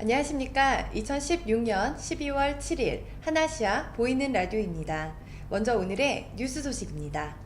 안녕하십니까. 2016년 12월 7일 하나시아 보이는 라디오입니다. 먼저 오늘의 뉴스 소식입니다.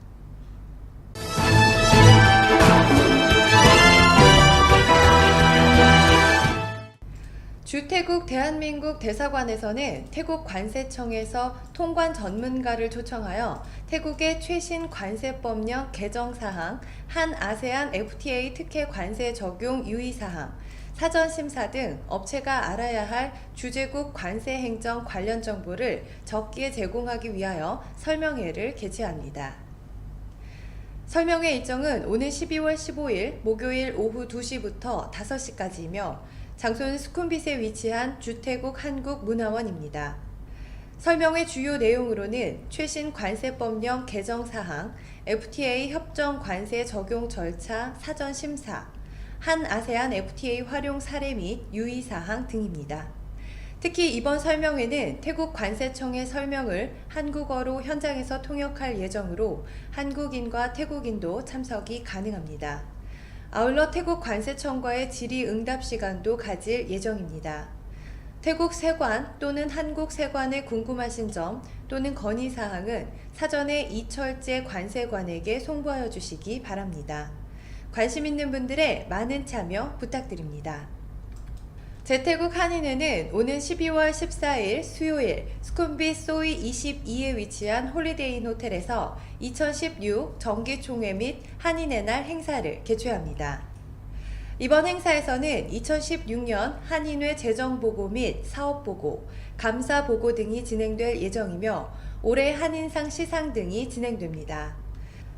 주태국 대한민국 대사관에서는 태국 관세청에서 통관 전문가를 초청하여 태국의 최신 관세법령 개정 사항, 한 아세안 FTA 특혜 관세 적용 유의 사항, 사전 심사 등 업체가 알아야 할 주재국 관세 행정 관련 정보를 적기에 제공하기 위하여 설명회를 개최합니다. 설명회 일정은 오는 12월 15일 목요일 오후 2시부터 5시까지이며 장소는 수쿰빗에 위치한 주태국 한국문화원입니다. 설명회 주요 내용으로는 최신 관세법령 개정 사항, FTA 협정 관세 적용 절차 사전 심사, 한 아세안 FTA 활용 사례 및 유의 사항 등입니다. 특히 이번 설명회는 태국 관세청의 설명을 한국어로 현장에서 통역할 예정으로 한국인과 태국인도 참석이 가능합니다. 아울러 태국 관세청과의 질의응답 시간도 가질 예정입니다. 태국 세관 또는 한국 세관에 궁금하신 점 또는 건의사항은 사전에 이철재 관세관에게 송부하여 주시기 바랍니다. 관심 있는 분들의 많은 참여 부탁드립니다. 재태국 한인회는 오는 12월 14일 수요일 수쿰빗 소이 22에 위치한 홀리데이인 호텔에서 2016 정기총회 및 한인의 날 행사를 개최합니다. 이번 행사에서는 2016년 한인회 재정보고 및 사업보고, 감사보고 등이 진행될 예정이며 올해 한인상 시상 등이 진행됩니다.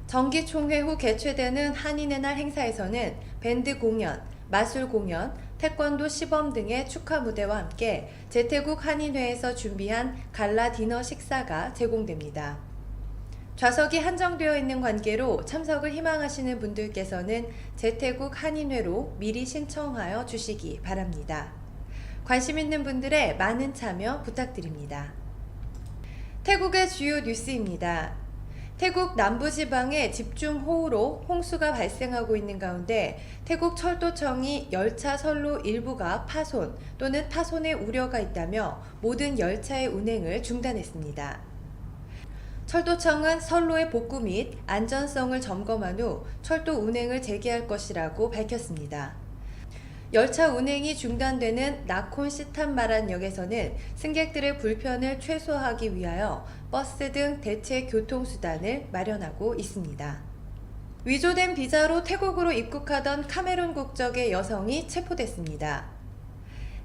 정기총회 후 개최되는 한인의 날 행사에서는 밴드 공연, 마술 공연, 태권도 시범 등의 축하 무대와 함께 재태국 한인회에서 준비한 갈라 디너 식사가 제공됩니다. 좌석이 한정되어 있는 관계로 참석을 희망하시는 분들께서는 재태국 한인회로 미리 신청하여 주시기 바랍니다. 관심 있는 분들의 많은 참여 부탁드립니다. 태국의 주요 뉴스입니다. 태국 남부지방에 집중호우로 홍수가 발생하고 있는 가운데 태국 철도청이 열차 선로 일부가 파손 또는 파손의 우려가 있다며 모든 열차의 운행을 중단했습니다. 철도청은 선로의 복구 및 안전성을 점검한 후 철도 운행을 재개할 것이라고 밝혔습니다. 열차 운행이 중단되는 나콘시탄마란역에서는 승객들의 불편을 최소화하기 위하여 버스 등 대체 교통수단을 마련하고 있습니다. 위조된 비자로 태국으로 입국하던 카메룬 국적의 여성이 체포됐습니다.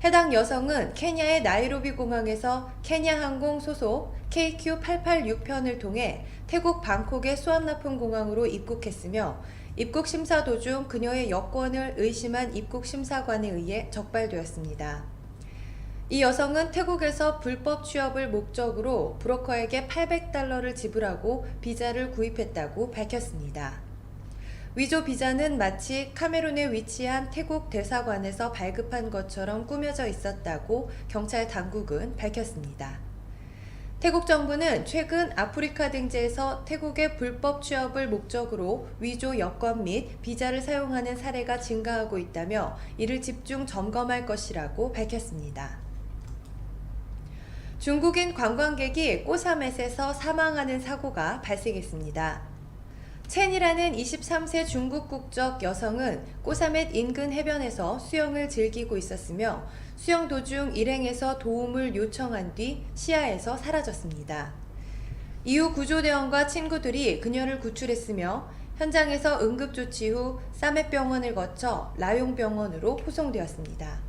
해당 여성은 케냐의 나이로비 공항에서 케냐항공 소속 KQ886편을 통해 태국 방콕의 수암나푼 공항으로 입국했으며 입국 심사 도중 그녀의 여권을 의심한 입국 심사관에 의해 적발되었습니다. 이 여성은 태국에서 불법 취업을 목적으로 브로커에게 $800를 지불하고 비자를 구입했다고 밝혔습니다. 위조 비자는 마치 카메룬에 위치한 태국 대사관에서 발급한 것처럼 꾸며져 있었다고 경찰 당국은 밝혔습니다. 태국 정부는 최근 아프리카 등지에서 태국의 불법 취업을 목적으로 위조 여권 및 비자를 사용하는 사례가 증가하고 있다며 이를 집중 점검할 것이라고 밝혔습니다. 중국인 관광객이 꼬사멧에서 사망하는 사고가 발생했습니다. 첸이라는 23세 중국 국적 여성은 꼬사멧 인근 해변에서 수영을 즐기고 있었으며 수영 도중 일행에서 도움을 요청한 뒤 시야에서 사라졌습니다. 이후 구조대원과 친구들이 그녀를 구출했으며 현장에서 응급조치 후 사멧병원을 거쳐 라용병원으로 포송되었습니다.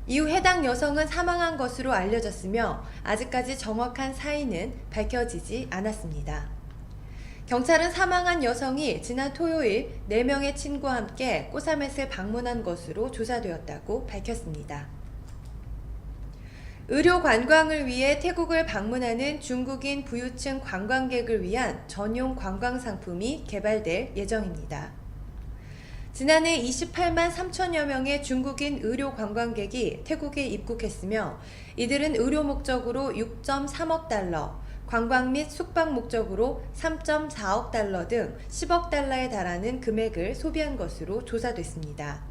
이후 해당 여성은 사망한 것으로 알려졌으며 아직까지 정확한 사인은 밝혀지지 않았습니다. 경찰은 사망한 여성이 지난 토요일 4명의 친구와 함께 꼬사멧을 방문한 것으로 조사되었다고 밝혔습니다. 의료 관광을 위해 태국을 방문하는 중국인 부유층 관광객을 위한 전용 관광 상품이 개발될 예정입니다. 지난해 28만 3천여 명의 중국인 의료 관광객이 태국에 입국했으며 이들은 의료 목적으로 6.3억 달러, 관광 및 숙박 목적으로 3.4억 달러 등 10억 달러에 달하는 금액을 소비한 것으로 조사됐습니다.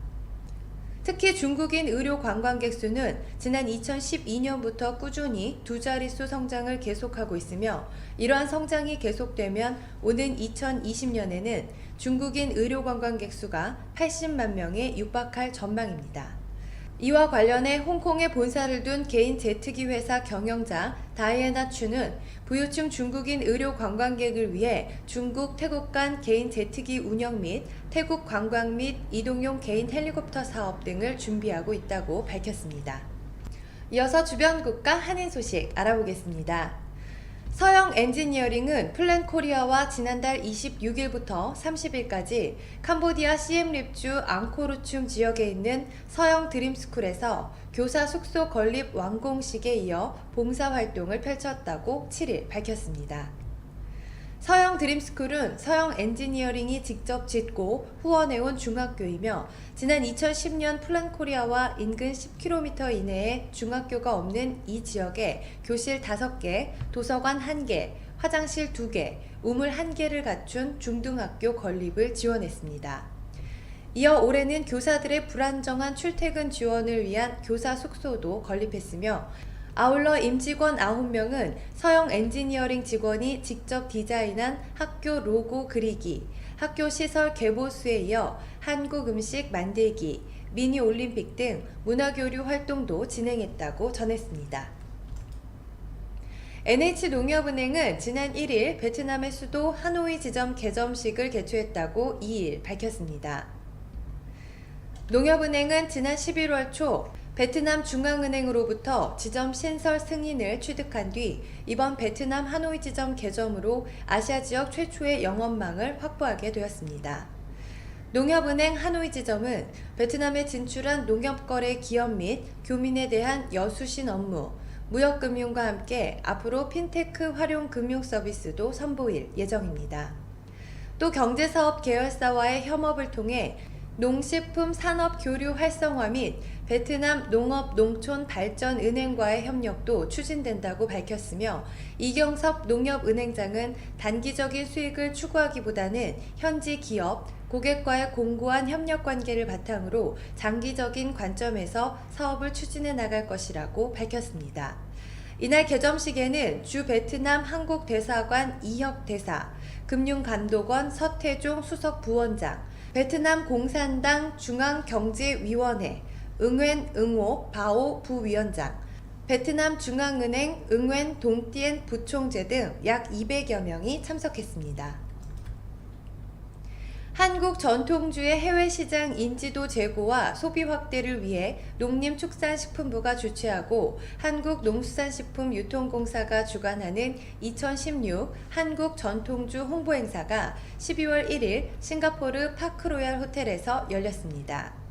특히 중국인 의료 관광객 수는 지난 2012년부터 꾸준히 두 자릿수 성장을 계속하고 있으며 이러한 성장이 계속되면 오는 2020년에는 중국인 의료 관광객 수가 80만 명에 육박할 전망입니다. 이와 관련해 홍콩에 본사를 둔 개인 제트기 회사 경영자 다이애나 추는 부유층 중국인 의료 관광객을 위해 중국, 태국 간 개인 제트기 운영 및 태국 관광 및 이동용 개인 헬리콥터 사업 등을 준비하고 있다고 밝혔습니다. 이어서 주변 국가 한인 소식 알아보겠습니다. 서영 엔지니어링은 플랜코리아와 지난달 26일부터 30일까지 캄보디아 시엠립주 앙코르춤 지역에 있는 서영 드림스쿨에서 교사 숙소 건립 완공식에 이어 봉사활동을 펼쳤다고 7일 밝혔습니다. 서영 드림스쿨은 서영 엔지니어링이 직접 짓고 후원해온 중학교이며 지난 2010년 플랜코리아와 인근 10km 이내에 중학교가 없는 이 지역에 교실 5개, 도서관 1개, 화장실 2개, 우물 1개를 갖춘 중등학교 건립을 지원했습니다. 이어 올해는 교사들의 불안정한 출퇴근 지원을 위한 교사 숙소도 건립했으며 아울러 임직원 9명은 서영 엔지니어링 직원이 직접 디자인한 학교 로고 그리기, 학교 시설 개보수에 이어 한국 음식 만들기, 미니 올림픽 등 문화교류 활동도 진행했다고 전했습니다. NH농협은행은 지난 1일 베트남의 수도 하노이 지점 개점식을 개최했다고 2일 밝혔습니다. 농협은행은 지난 11월 초 베트남 중앙은행으로부터 지점 신설 승인을 취득한 뒤 이번 베트남 하노이 지점 개점으로 아시아 지역 최초의 영업망을 확보하게 되었습니다. 농협은행 하노이 지점은 베트남에 진출한 농협거래 기업 및 교민에 대한 여수신 업무, 무역금융과 함께 앞으로 핀테크 활용 금융 서비스도 선보일 예정입니다. 또 경제사업 계열사와의 협업을 통해 농식품 산업 교류 활성화 및 베트남 농업농촌발전은행과의 협력도 추진된다고 밝혔으며 이경섭 농협은행장은 단기적인 수익을 추구하기보다는 현지 기업, 고객과의 공고한 협력 관계를 바탕으로 장기적인 관점에서 사업을 추진해 나갈 것이라고 밝혔습니다. 이날 개점식에는 주 베트남 한국대사관 이혁 대사, 금융감독원 서태종 수석 부원장, 베트남 공산당 중앙경제위원회 응웬 응호 바오 부위원장, 베트남 중앙은행 응웬 동띠엔 부총재 등 약 200여 명이 참석했습니다. 한국 전통주의 해외시장 인지도 제고와 소비 확대를 위해 농림축산식품부가 주최하고 한국농수산식품유통공사가 주관하는 2016 한국 전통주 홍보행사가 12월 1일 싱가포르 파크로얄 호텔에서 열렸습니다.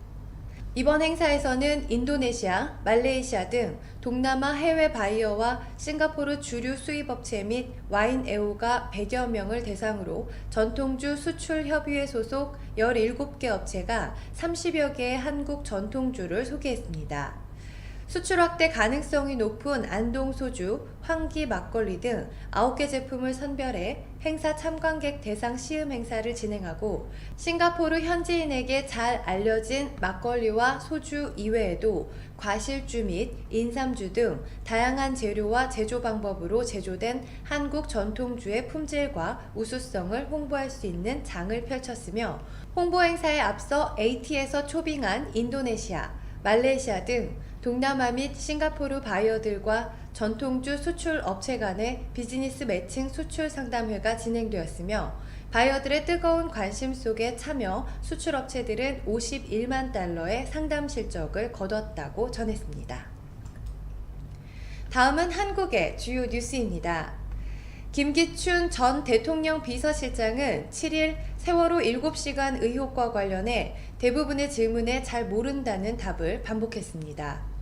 이번 행사에서는 인도네시아, 말레이시아 등 동남아 해외 바이어와 싱가포르 주류 수입업체 및 와인 애호가 100여 명을 대상으로 전통주 수출 협의회 소속 17개 업체가 30여 개의 한국 전통주를 소개했습니다. 수출 확대 가능성이 높은 안동소주, 황기 막걸리 등 9개 제품을 선별해 행사 참관객 대상 시음 행사를 진행하고 싱가포르 현지인에게 잘 알려진 막걸리와 소주 이외에도 과실주 및 인삼주 등 다양한 재료와 제조 방법으로 제조된 한국 전통주의 품질과 우수성을 홍보할 수 있는 장을 펼쳤으며 홍보 행사에 앞서 AT에서 초빙한 인도네시아, 말레이시아 등 동남아 및 싱가포르 바이어들과 전통주 수출 업체 간의 비즈니스 매칭 수출 상담회가 진행되었으며 바이어들의 뜨거운 관심 속에 참여 수출업체들은 51만 달러의 상담 실적을 거뒀다고 전했습니다. 다음은 한국의 주요 뉴스입니다. 김기춘 전 대통령 비서실장은 7일 세월호 7시간 의혹과 관련해 대부분의 질문에 잘 모른다는 답을 반복했습니다.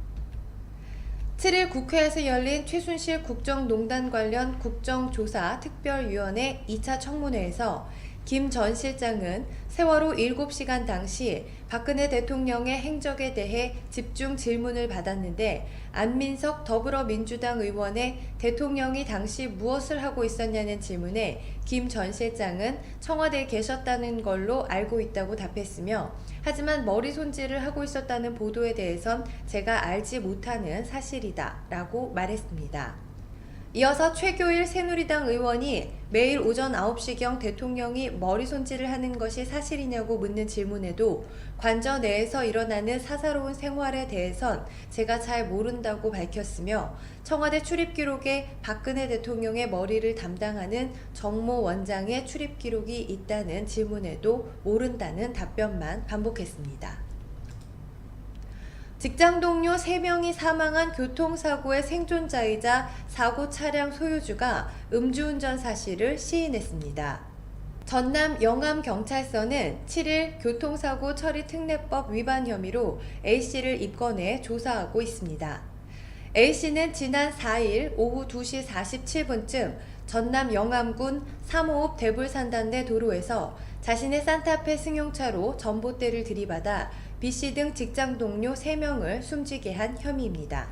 7일 국회에서 열린 최순실 국정농단 관련 국정조사 특별위원회 2차 청문회에서 김 전 실장은 세월호 7시간 당시 박근혜 대통령의 행적에 대해 집중 질문을 받았는데 안민석 더불어민주당 의원의 대통령이 당시 무엇을 하고 있었냐는 질문에 김 전 실장은 청와대에 계셨다는 걸로 알고 있다고 답했으며 하지만 머리 손질을 하고 있었다는 보도에 대해선 제가 알지 못하는 사실이다 라고 말했습니다. 이어서 최교일 새누리당 의원이 매일 오전 9시경 대통령이 머리 손질을 하는 것이 사실이냐고 묻는 질문에도 관저 내에서 일어나는 사사로운 생활에 대해선 제가 잘 모른다고 밝혔으며 청와대 출입 기록에 박근혜 대통령의 머리를 담당하는 정모 원장의 출입 기록이 있다는 질문에도 모른다는 답변만 반복했습니다. 직장 동료 3명이 사망한 교통사고의 생존자이자 사고 차량 소유주가 음주운전 사실을 시인했습니다. 전남 영암경찰서는 7일 교통사고 처리 특례법 위반 혐의로 A씨를 입건해 조사하고 있습니다. A씨는 지난 4일 오후 2시 47분쯤 전남 영암군 3호읍 대불산단내 도로에서 자신의 산타페 승용차로 전봇대를 들이받아 B씨 등 직장 동료 3명을 숨지게 한 혐의입니다.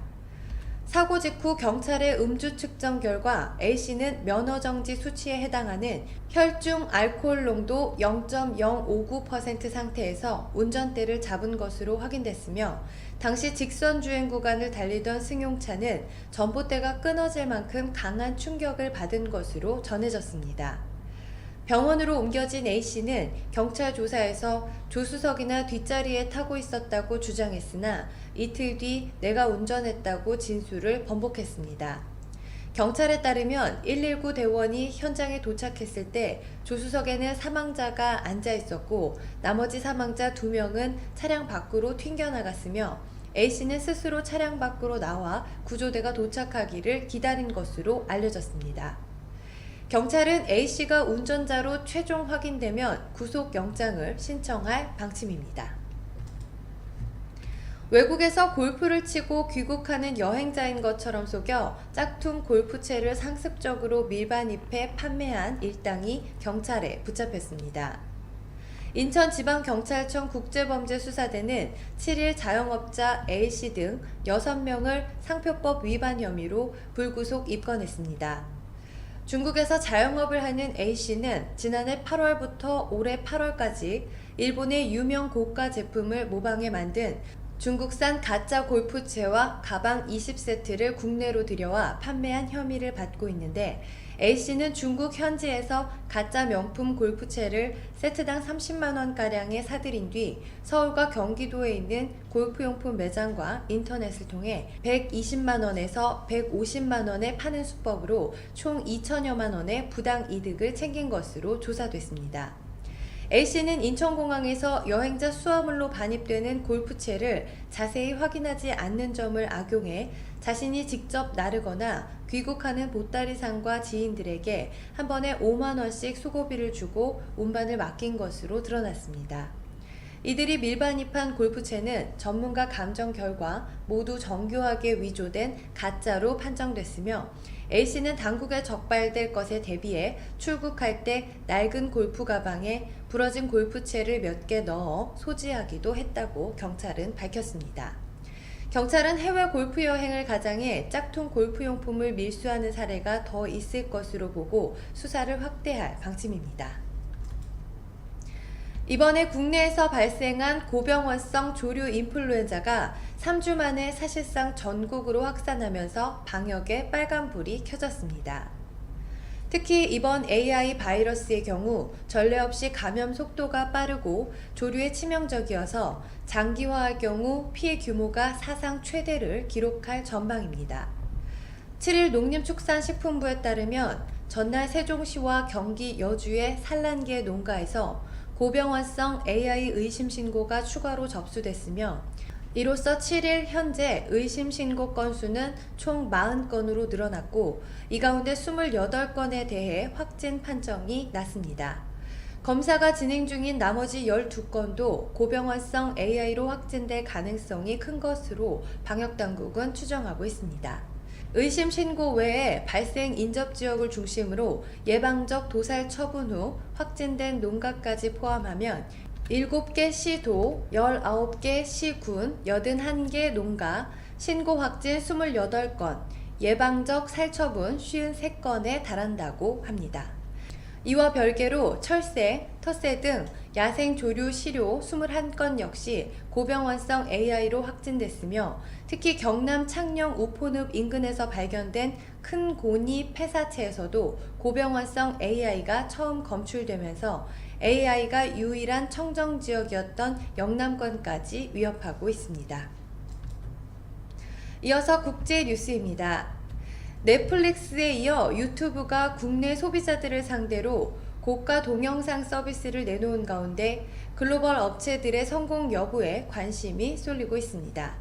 사고 직후 경찰의 음주 측정 결과 A씨는 면허정지 수치에 해당하는 혈중 알코올 농도 0.059% 상태에서 운전대를 잡은 것으로 확인됐으며 당시 직선 주행 구간을 달리던 승용차는 전봇대가 끊어질 만큼 강한 충격을 받은 것으로 전해졌습니다. 병원으로 옮겨진 A씨는 경찰 조사에서 조수석이나 뒷자리에 타고 있었다고 주장했으나 이틀 뒤 내가 운전했다고 진술을 번복했습니다. 경찰에 따르면 119 대원이 현장에 도착했을 때 조수석에는 사망자가 앉아 있었고 나머지 사망자 2명은 차량 밖으로 튕겨나갔으며 A씨는 스스로 차량 밖으로 나와 구조대가 도착하기를 기다린 것으로 알려졌습니다. 경찰은 A씨가 운전자로 최종 확인되면 구속영장을 신청할 방침입니다. 외국에서 골프를 치고 귀국하는 여행자인 것처럼 속여 짝퉁 골프채를 상습적으로 밀반입해 판매한 일당이 경찰에 붙잡혔습니다. 인천지방경찰청 국제범죄수사대는 7일 자영업자 A씨 등 6명을 상표법 위반 혐의로 불구속 입건했습니다. 중국에서 자영업을 하는 A씨는 지난해 8월부터 올해 8월까지 일본의 유명 고가 제품을 모방해 만든 중국산 가짜 골프채와 가방 20세트를 국내로 들여와 판매한 혐의를 받고 있는데 A씨는 중국 현지에서 가짜 명품 골프채를 세트당 30만원가량에 사들인 뒤 서울과 경기도에 있는 골프용품 매장과 인터넷을 통해 120만원에서 150만원에 파는 수법으로 총 2천여만원의 부당 이득을 챙긴 것으로 조사됐습니다. A씨는 인천공항에서 여행자 수화물로 반입되는 골프채를 자세히 확인하지 않는 점을 악용해 자신이 직접 나르거나 귀국하는 보따리상과 지인들에게 한 번에 5만원씩 수고비를 주고 운반을 맡긴 것으로 드러났습니다. 이들이 밀반입한 골프채는 전문가 감정 결과 모두 정교하게 위조된 가짜로 판정됐으며 A씨는 당국에 적발될 것에 대비해 출국할 때 낡은 골프 가방에 부러진 골프채를 몇 개 넣어 소지하기도 했다고 경찰은 밝혔습니다. 경찰은 해외 골프 여행을 가장해 짝퉁 골프용품을 밀수하는 사례가 더 있을 것으로 보고 수사를 확대할 방침입니다. 이번에 국내에서 발생한 고병원성 조류 인플루엔자가 3주 만에 사실상 전국으로 확산하면서 방역에 빨간불이 켜졌습니다. 특히 이번 AI 바이러스의 경우 전례 없이 감염 속도가 빠르고 조류에 치명적이어서 장기화할 경우 피해 규모가 사상 최대를 기록할 전망입니다. 7일 농림축산식품부에 따르면 전날 세종시와 경기 여주의 산란계 농가에서 고병원성 AI 의심 신고가 추가로 접수됐으며 이로써 7일 현재 의심 신고 건수는 총 40건으로 늘어났고 이 가운데 28건에 대해 확진 판정이 났습니다. 검사가 진행 중인 나머지 12건도 고병원성 AI로 확진될 가능성이 큰 것으로 방역당국은 추정하고 있습니다. 의심 신고 외에 발생 인접 지역을 중심으로 예방적 도살 처분 후 확진된 농가까지 포함하면 7개 시도, 19개 시군, 81개 농가, 신고 확진 28건, 예방적 살처분 53건에 달한다고 합니다. 이와 별개로 철새, 텃새 등 야생 조류 시료 21건 역시 고병원성 AI로 확진됐으며 특히 경남 창녕 우포늪 인근에서 발견된 큰 고니 폐사체에서도 고병원성 AI가 처음 검출되면서 AI가 유일한 청정 지역이었던 영남권까지 위협하고 있습니다. 이어서 국제 뉴스입니다. 넷플릭스에 이어 유튜브가 국내 소비자들을 상대로 고가 동영상 서비스를 내놓은 가운데 글로벌 업체들의 성공 여부에 관심이 쏠리고 있습니다.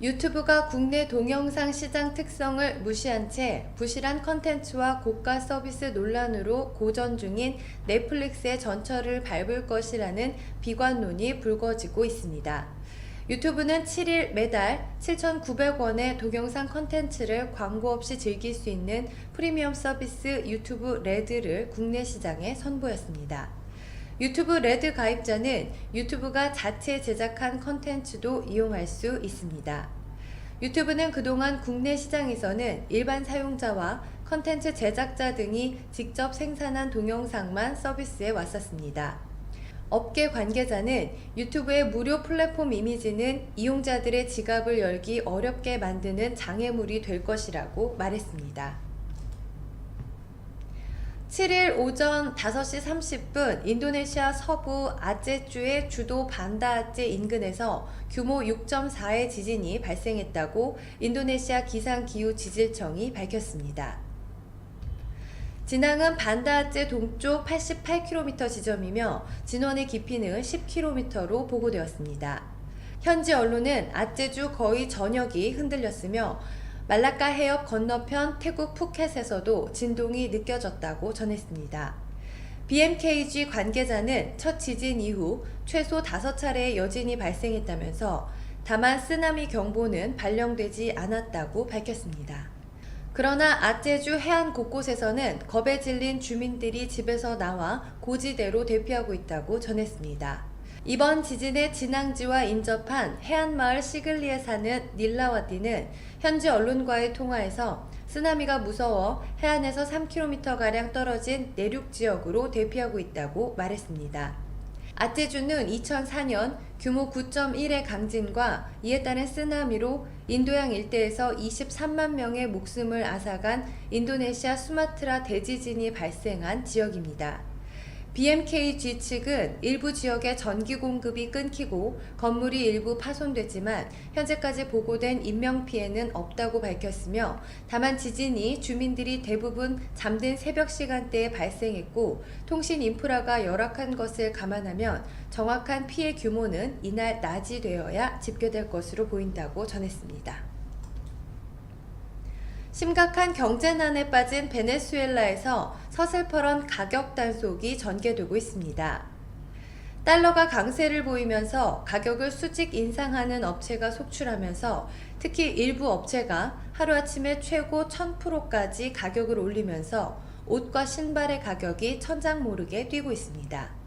유튜브가 국내 동영상 시장 특성을 무시한 채 부실한 컨텐츠와 고가 서비스 논란으로 고전 중인 넷플릭스의 전철을 밟을 것이라는 비관론이 불거지고 있습니다. 유튜브는 7일 매달 7,900원의 동영상 컨텐츠를 광고 없이 즐길 수 있는 프리미엄 서비스 유튜브 레드를 국내 시장에 선보였습니다. 유튜브 레드 가입자는 유튜브가 자체 제작한 컨텐츠도 이용할 수 있습니다. 유튜브는 그동안 국내 시장에서는 일반 사용자와 컨텐츠 제작자 등이 직접 생산한 동영상만 서비스해 왔었습니다. 업계 관계자는 유튜브의 무료 플랫폼 이미지는 이용자들의 지갑을 열기 어렵게 만드는 장애물이 될 것이라고 말했습니다. 7일 오전 5시 30분 인도네시아 서부 아제주의 주도 반다아제 인근에서 규모 6.4의 지진이 발생했다고 인도네시아 기상기후지질청이 밝혔습니다. 진앙은 반다아제 동쪽 88km 지점이며 진원의 깊이는 10km로 보고되었습니다. 현지 언론은 아제주 거의 전역이 흔들렸으며 말라카 해협 건너편 태국 푸켓에서도 진동이 느껴졌다고 전했습니다. BMKG 관계자는 첫 지진 이후 최소 5차례의 여진이 발생했다면서 다만 쓰나미 경보는 발령되지 않았다고 밝혔습니다. 그러나 아제주 해안 곳곳에서는 겁에 질린 주민들이 집에서 나와 고지대로 대피하고 있다고 전했습니다. 이번 지진의 진앙지와 인접한 해안마을 시글리에 사는 닐라와띠는 현지 언론과의 통화에서 쓰나미가 무서워 해안에서 3km가량 떨어진 내륙 지역으로 대피하고 있다고 말했습니다. 아제주는 2004년 규모 9.1의 강진과 이에 따른 쓰나미로 인도양 일대에서 23만 명의 목숨을 앗아간 인도네시아 수마트라 대지진이 발생한 지역입니다. BMKG 측은 일부 지역의 전기 공급이 끊기고 건물이 일부 파손됐지만 현재까지 보고된 인명피해는 없다고 밝혔으며 다만 지진이 주민들이 대부분 잠든 새벽 시간대에 발생했고 통신 인프라가 열악한 것을 감안하면 정확한 피해 규모는 이날 낮이 되어야 집계될 것으로 보인다고 전했습니다. 심각한 경제난에 빠진 베네수엘라에서 서슬퍼런 가격 단속이 전개되고 있습니다. 달러가 강세를 보이면서 가격을 수직 인상하는 업체가 속출하면서 특히 일부 업체가 하루아침에 최고 1000%까지 가격을 올리면서 옷과 신발의 가격이 천장 모르게 뛰고 있습니다.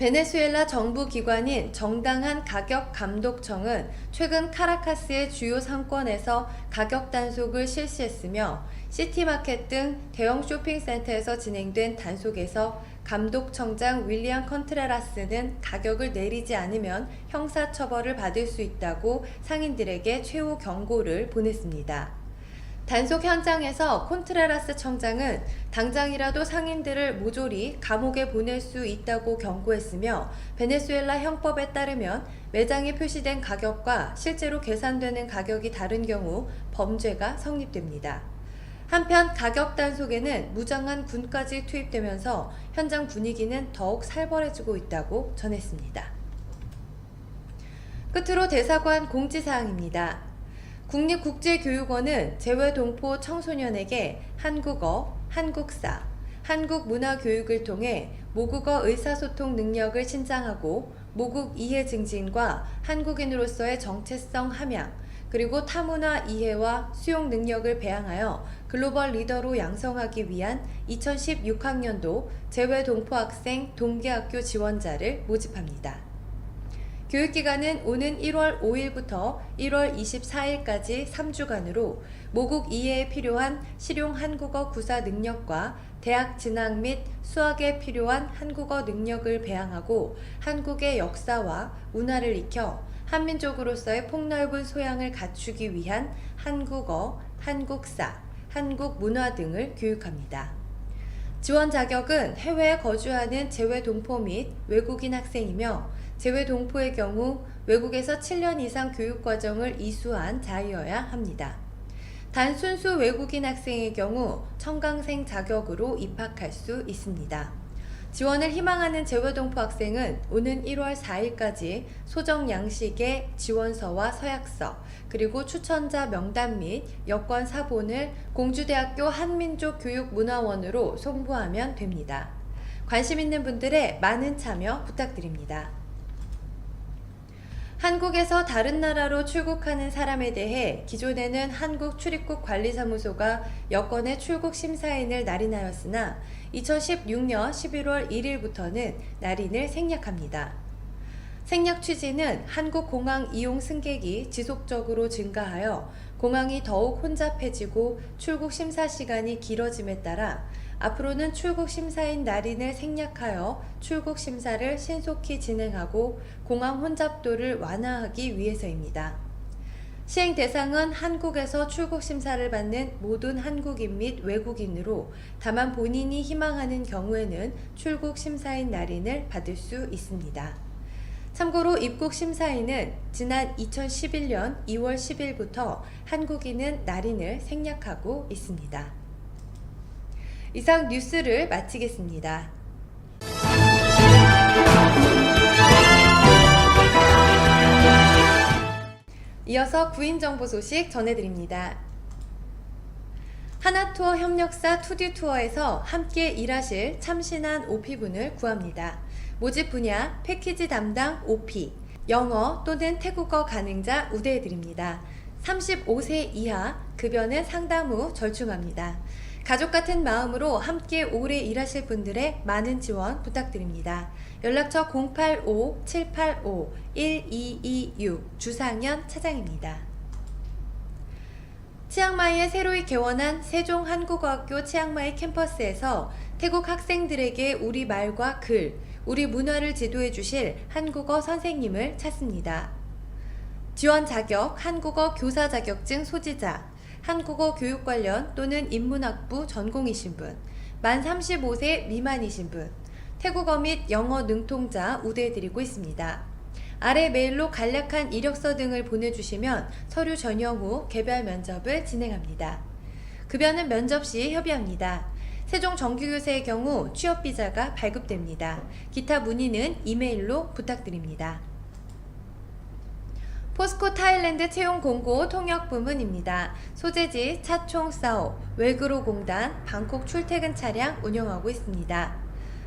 베네수엘라 정부 기관인 정당한 가격 감독청은 최근 카라카스의 주요 상권에서 가격 단속을 실시했으며 시티마켓 등 대형 쇼핑센터에서 진행된 단속에서 감독청장 윌리엄 컨트레라스는 가격을 내리지 않으면 형사처벌을 받을 수 있다고 상인들에게 최후 경고를 보냈습니다. 단속 현장에서 콘트레라스 청장은 당장이라도 상인들을 모조리 감옥에 보낼 수 있다고 경고했으며 베네수엘라 형법에 따르면 매장에 표시된 가격과 실제로 계산되는 가격이 다른 경우 범죄가 성립됩니다. 한편 가격 단속에는 무장한 군까지 투입되면서 현장 분위기는 더욱 살벌해지고 있다고 전했습니다. 끝으로 대사관 공지사항입니다. 국립국제교육원은 재외동포 청소년에게 한국어, 한국사, 한국문화교육을 통해 모국어 의사소통 능력을 신장하고 모국 이해 증진과 한국인으로서의 정체성 함양, 그리고 타문화 이해와 수용 능력을 배양하여 글로벌 리더로 양성하기 위한 2016학년도 재외동포학생 동계학교 지원자를 모집합니다. 교육기간은 오는 1월 5일부터 1월 24일까지 3주간으로 모국 이해에 필요한 실용 한국어 구사 능력과 대학 진학 및 수학에 필요한 한국어 능력을 배양하고 한국의 역사와 문화를 익혀 한민족으로서의 폭넓은 소양을 갖추기 위한 한국어, 한국사, 한국문화 등을 교육합니다. 지원 자격은 해외에 거주하는 재외동포 및 외국인 학생이며 재외동포의 경우 외국에서 7년 이상 교육과정을 이수한 자이어야 합니다. 단 순수 외국인 학생의 경우 청강생 자격으로 입학할 수 있습니다. 지원을 희망하는 재외동포 학생은 오는 1월 4일까지 소정 양식의 지원서와 서약서, 그리고 추천자 명단 및 여권 사본을 공주대학교 한민족교육문화원으로 송부하면 됩니다. 관심 있는 분들의 많은 참여 부탁드립니다. 한국에서 다른 나라로 출국하는 사람에 대해 기존에는 한국출입국관리사무소가 여권의 출국 심사인을 날인하였으나 2016년 11월 1일부터는 날인을 생략합니다. 생략 취지는 한국 공항 이용 승객이 지속적으로 증가하여 공항이 더욱 혼잡해지고 출국 심사 시간이 길어짐에 따라 앞으로는 출국 심사인 날인을 생략하여 출국 심사를 신속히 진행하고 공항 혼잡도를 완화하기 위해서입니다. 시행 대상은 한국에서 출국 심사를 받는 모든 한국인 및 외국인으로 다만 본인이 희망하는 경우에는 출국 심사인 날인을 받을 수 있습니다. 참고로 입국 심사인은 지난 2011년 2월 10일부터 한국인은 날인을 생략하고 있습니다. 이상 뉴스를 마치겠습니다. 이어서 구인정보 소식 전해드립니다. 하나투어 협력사 투디투어에서 함께 일하실 참신한 OP분을 구합니다. 모집 분야 패키지 담당 OP, 영어 또는 태국어 가능자 우대해드립니다. 35세 이하, 급여는 상담 후 절충합니다. 가족 같은 마음으로 함께 오래 일하실 분들의 많은 지원 부탁드립니다. 연락처 085-785-1226 주상현 차장입니다. 치앙마이에 새로이 개원한 세종한국어학교 치앙마이 캠퍼스에서 태국 학생들에게 우리말과 글, 우리 문화를 지도해 주실 한국어 선생님을 찾습니다. 지원 자격, 한국어 교사 자격증 소지자, 한국어 교육 관련 또는 인문학부 전공이신 분, 만 35세 미만이신 분, 태국어 및 영어 능통자 우대해드리고 있습니다. 아래 메일로 간략한 이력서 등을 보내주시면 서류 전형 후 개별 면접을 진행합니다. 급여는 면접 시 협의합니다. 세종 정규교사의 경우 취업비자가 발급됩니다. 기타 문의는 이메일로 부탁드립니다. 포스코 타일랜드 채용 공고 통역 부문입니다. 소재지 차총사업, 외그로공단, 방콕 출퇴근 차량 운영하고 있습니다.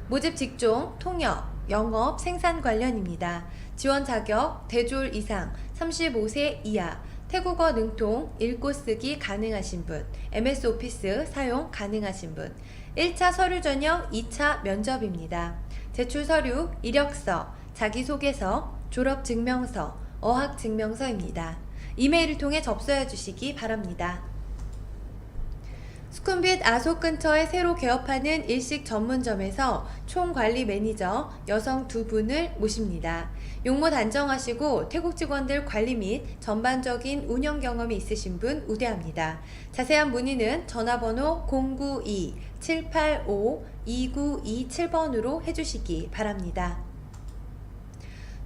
모집 직종, 통역, 영업, 생산 관련입니다. 지원 자격, 대졸 이상, 35세 이하, 태국어 능통, 읽고 쓰기 가능하신 분, MS 오피스 사용 가능하신 분, 1차 서류 전형, 2차 면접입니다. 제출 서류, 이력서, 자기소개서, 졸업증명서, 어학증명서입니다. 이메일을 통해 접수해 주시기 바랍니다. 수쿰빗 아속 근처에 새로 개업하는 일식 전문점에서 총관리 매니저 여성 2분을 모십니다. 용모 단정하시고 태국 직원들 관리 및 전반적인 운영 경험이 있으신 분 우대합니다. 자세한 문의는 전화번호 092-785-2927번으로 해주시기 바랍니다.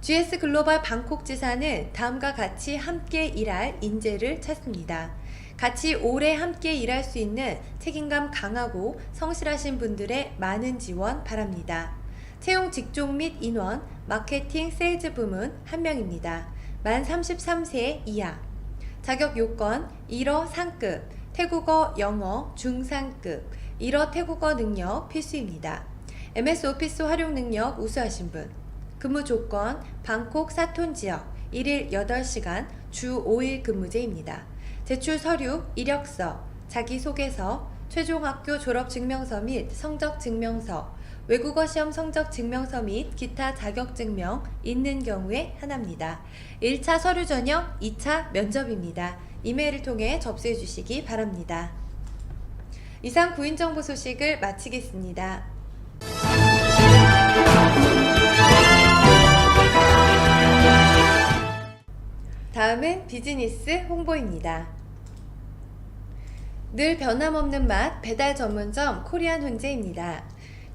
GS 글로벌 방콕 지사는 다음과 같이 함께 일할 인재를 찾습니다. 같이 오래 함께 일할 수 있는 책임감 강하고 성실하신 분들의 많은 지원 바랍니다. 채용 직종 및 인원, 마케팅, 세일즈 부문 1명입니다. 만 33세 이하. 자격 요건 1어 상급, 태국어, 영어 중상급, 1어 태국어 능력 필수입니다. MS 오피스 활용 능력 우수하신 분. 근무 조건, 방콕 사톤 지역, 1일 8시간, 주 5일 근무제입니다. 제출 서류, 이력서, 자기소개서, 최종학교 졸업증명서 및 성적증명서, 외국어 시험 성적증명서 및 기타 자격증명 있는 경우에 하나입니다. 1차 서류 전형, 2차 면접입니다. 이메일을 통해 접수해 주시기 바랍니다. 이상 구인정보 소식을 마치겠습니다. 다음은 비즈니스 홍보입니다. 늘 변함없는 맛 배달 전문점 코리안 훈제입니다.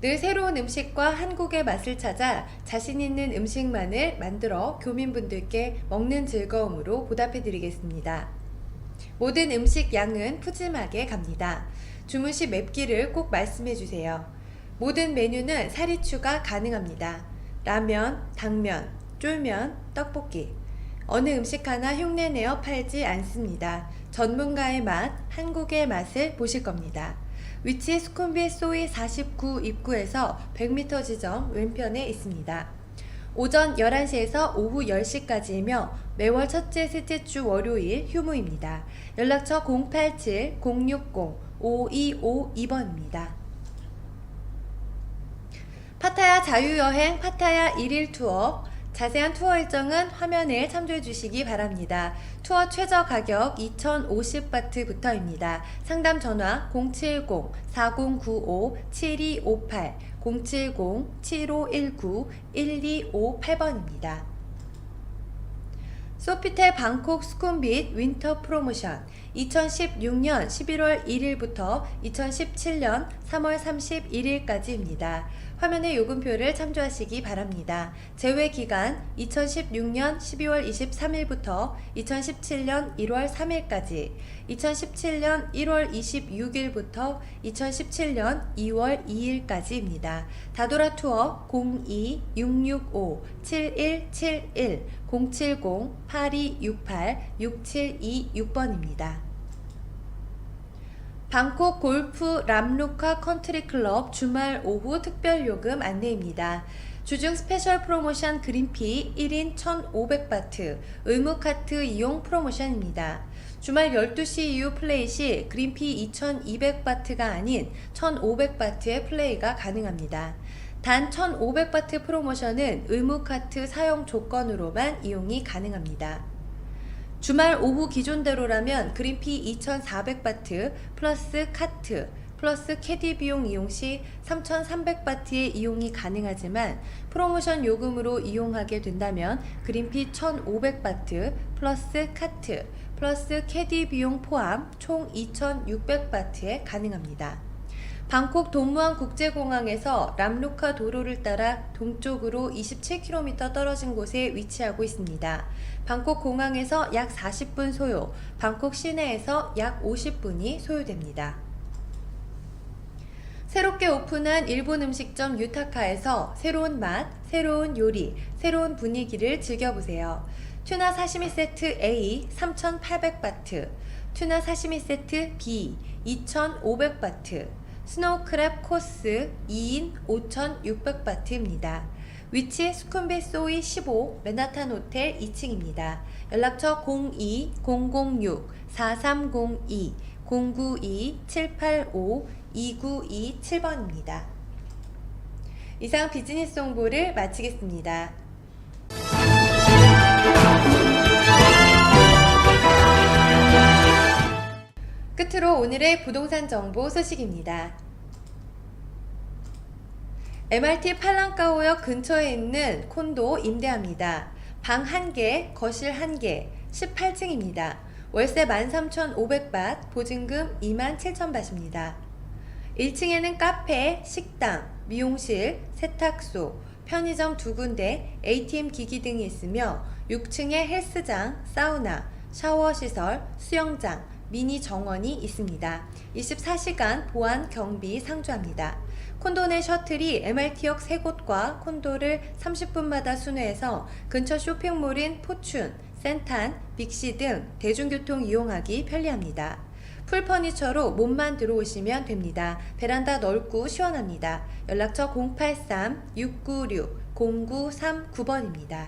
늘 새로운 음식과 한국의 맛을 찾아 자신 있는 음식만을 만들어 교민분들께 먹는 즐거움으로 보답해 드리겠습니다. 모든 음식 양은 푸짐하게 갑니다. 주문 시 맵기를 꼭 말씀해 주세요. 모든 메뉴는 사리 추가 가능합니다. 라면, 당면, 쫄면, 떡볶이. 어느 음식 하나 흉내내어 팔지 않습니다. 전문가의 맛, 한국의 맛을 보실 겁니다. 위치 수쿰빗 소이 49 입구에서 100m 지점 왼편에 있습니다. 오전 11시에서 오후 10시까지이며 매월 첫째, 셋째 주 월요일 휴무입니다. 연락처 087-060-5252번입니다. 파타야 자유여행 파타야 1일 투어. 자세한 투어 일정은 화면을 참조해 주시기 바랍니다. 투어 최저 가격 2,050바트부터입니다. 상담 전화 070-4095-7258, 070-7519-1258번입니다. 소피텔 방콕 수쿰빗 윈터 프로모션 2016년 11월 1일부터 2017년 3월 31일까지입니다. 화면의 요금표를 참조하시기 바랍니다. 제외 기간 2016년 12월 23일부터 2017년 1월 3일까지, 2017년 1월 26일부터 2017년 2월 2일까지입니다. 다도라 투어 02-665-7171, 070-8268-6726번입니다. 방콕 골프 람루카 컨트리 클럽 주말 오후 특별 요금 안내입니다. 주중 스페셜 프로모션 그린피 1인 1,500바트 의무카트 이용 프로모션입니다. 주말 12시 이후 플레이 시 그린피 2,200바트가 아닌 1,500바트의 플레이가 가능합니다. 단 1,500바트 프로모션은 의무카트 사용 조건으로만 이용이 가능합니다. 주말 오후 기존대로라면 그린피 2,400바트 플러스 카트 플러스 캐디 비용 이용 시 3,300바트의 이용이 가능하지만 프로모션 요금으로 이용하게 된다면 그린피 1,500바트 플러스 카트 플러스 캐디 비용 포함 총 2,600바트에 가능합니다. 방콕 동무안 국제공항에서 람루카 도로를 따라 동쪽으로 27km 떨어진 곳에 위치하고 있습니다. 방콕 공항에서 약 40분 소요, 방콕 시내에서 약 50분이 소요됩니다. 새롭게 오픈한 일본 음식점 유타카에서 새로운 맛, 새로운 요리, 새로운 분위기를 즐겨보세요. 튜나 사시미 세트 A 3,800바트, 튜나 사시미 세트 B 2,500바트, 스노우크랩 코스 2인 5,600바트입니다. 위치 수쿰빗 소이 15 맨하탄 호텔 2층입니다. 연락처 02-006-4302, 092-785-2927번입니다. 이상 비즈니스 홍보를 마치겠습니다. 끝으로 오늘의 부동산 정보 소식입니다. MRT 팔랑까오역 근처에 있는 콘도 임대합니다. 방 1개, 거실 1개, 18층입니다. 월세 13,500밭, 보증금 27,000밭입니다. 1층에는 카페, 식당, 미용실, 세탁소, 편의점 2군데, ATM 기기 등이 있으며 6층에 헬스장, 사우나, 샤워시설, 수영장, 미니 정원이 있습니다. 24시간 보안 경비 상주합니다. 콘도 내 셔틀이 MRT역 3곳과 콘도를 30분마다 순회해서 근처 쇼핑몰인 포춘, 센탄, 빅시 등 대중교통 이용하기 편리합니다. 풀퍼니처로 몸만 들어오시면 됩니다. 베란다 넓고 시원합니다. 연락처 083-696 0939번입니다.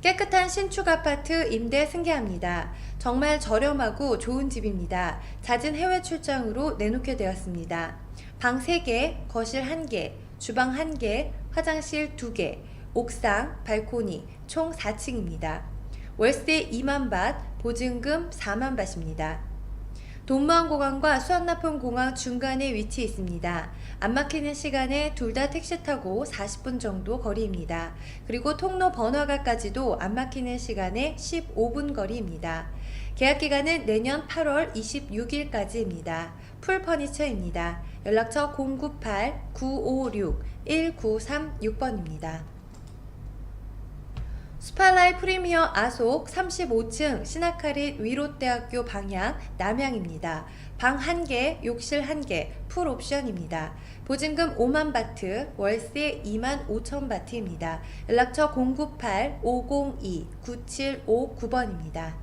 깨끗한 신축 아파트 임대 승계합니다. 정말 저렴하고 좋은 집입니다. 잦은 해외 출장으로 내놓게 되었습니다. 방 3개, 거실 1개, 주방 1개, 화장실 2개, 옥상, 발코니 총 4층입니다. 월세 2만밭, 보증금 4만밭입니다. 동무항공항과 수원나폰공항 중간에 위치해 있습니다. 안 막히는 시간에 둘 다 택시 타고 40분 정도 거리입니다. 그리고 통로 번화가까지도 안 막히는 시간에 15분 거리입니다. 계약기간은 내년 8월 26일까지입니다. 풀퍼니처입니다. 연락처 098-956-1936번입니다. 스팔라이 프리미어 아속 35층 신학카릿 위롯대학교 방향 남향입니다. 방 1개, 욕실 1개, 풀옵션입니다. 보증금 5만바트, 월세 2만 5천바트입니다. 연락처 098-502-9759번입니다.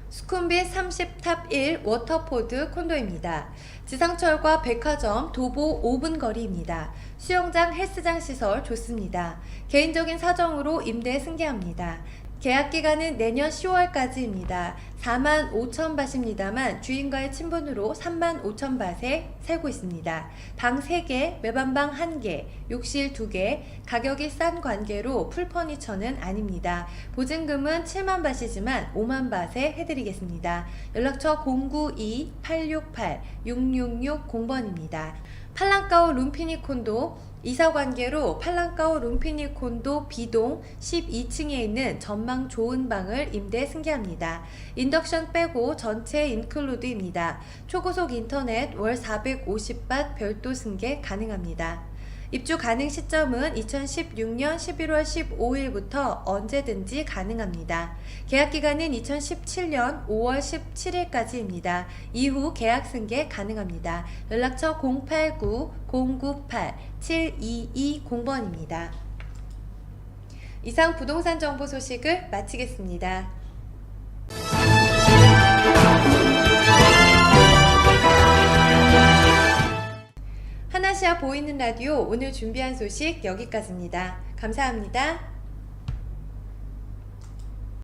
수쿰빗 30탑 1 워터포드 콘도입니다. 지상철과 백화점, 도보 5분 거리입니다. 수영장, 헬스장 시설 좋습니다. 개인적인 사정으로 임대 승계합니다. 계약기간은 내년 10월까지입니다. 4만 5천 밭입니다만 주인과의 친분으로 3만 5천 밭에 살고 있습니다. 방 3개, 매반방 1개, 욕실 2개, 가격이 싼 관계로 풀퍼니처는 아닙니다. 보증금은 7만 밭이지만 5만 밭에 해드리겠습니다. 연락처 092-868-6660번입니다. 팔랑까오 룸피니 콘도 이사관계로 팔랑까오 룸피니 콘도 B동 12층에 있는 전망 좋은 방을 임대 승계합니다. 인덕션 빼고 전체 인클루드입니다. 초고속 인터넷 월 450밭 별도 승계 가능합니다. 입주 가능 시점은 2016년 11월 15일부터 언제든지 가능합니다. 계약기간은 2017년 5월 17일까지입니다. 이후 계약 승계 가능합니다. 연락처 089-098-7220번입니다. 이상 부동산 정보 소식을 마치겠습니다. 하나시아 보이는 라디오 오늘 준비한 소식 여기까지입니다. 감사합니다.